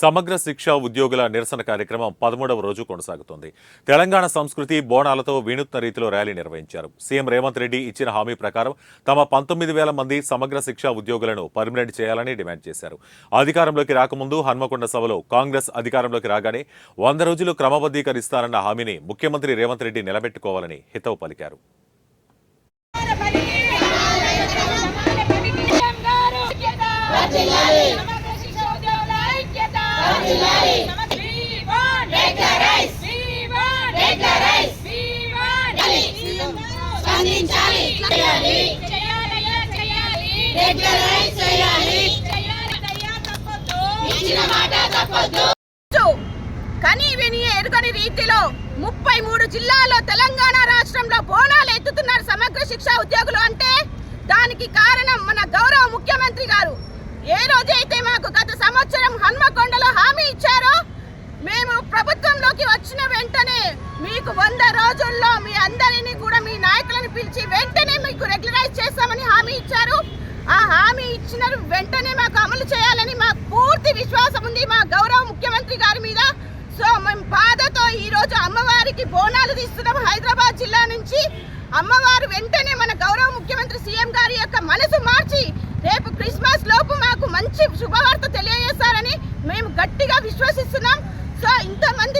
సమగ్ర శిక్ష ఉద్యోగుల నిరసన కార్యక్రమం 13వ రోజు కొనసాగుతోంది. తెలంగాణ సంస్కృతి బోనాలతో వినూత్న రీతిలో ర్యాలీ నిర్వహించారు. సీఎం రేవంత్ రెడ్డి ఇచ్చిన హామీ ప్రకారం తమ 19,000 మంది సమగ్ర శిక్ష ఉద్యోగులను పర్మినెంట్ చేయాలని డిమాండ్ చేశారు. అధికారంలోకి రాకముందు హన్మకొండ సభలో కాంగ్రెస్ అధికారంలోకి రాగానే 100 రోజులు క్రమబద్ధీకరిస్తారన్న హామీని ముఖ్యమంత్రి రేవంత్ రెడ్డి నిలబెట్టుకోవాలని హితవు పలికారు. కని విని ఎరుగని రీతిలో 33 జిల్లాల్లో తెలంగాణ రాష్ట్రంలో బోనాలు ఎత్తుతున్నారు సమగ్ర శిక్ష ఉద్యోగులు. అంటే దానికి కారణం మన గౌరవ ముఖ్యమంత్రి గారు. ఏ రోజైతే మాకు గత సంవత్సరం హన్మకొండలో హామీ ఇచ్చారో, మేము ప్రభుత్వంలోకి వచ్చిన వెంటనే మీకు 100 రోజుల్లో మీ అందరినీ కూడా మీ నాయకులను పిలిచి వెంటనే మీకు రెగ్యులరైజ్ చేస్తామని హామీ ఇచ్చారు. ఆ హామీ ఇచ్చిన వెంటనే మాకు అమలు చేయాలని మాకు పూర్తి విశ్వాసం ఉంది మా గౌరవ ముఖ్యమంత్రి గారి మీద. సో మేము బాధతో ఈరోజు అమ్మవారికి బోనాలు తీస్తున్నాం హైదరాబాద్ జిల్లా నుంచి. అమ్మవారు వెంటనే మన గౌరవ ముఖ్యమంత్రి సీఎం గారి యొక్క మనసు మార్చి రేపు క్రిస్మస్ లోపు మాకు మంచి శుభవార్త తెలియజేస్తారని మేము గట్టిగా విశ్వసిస్తున్నాం. సో ఇంతమంది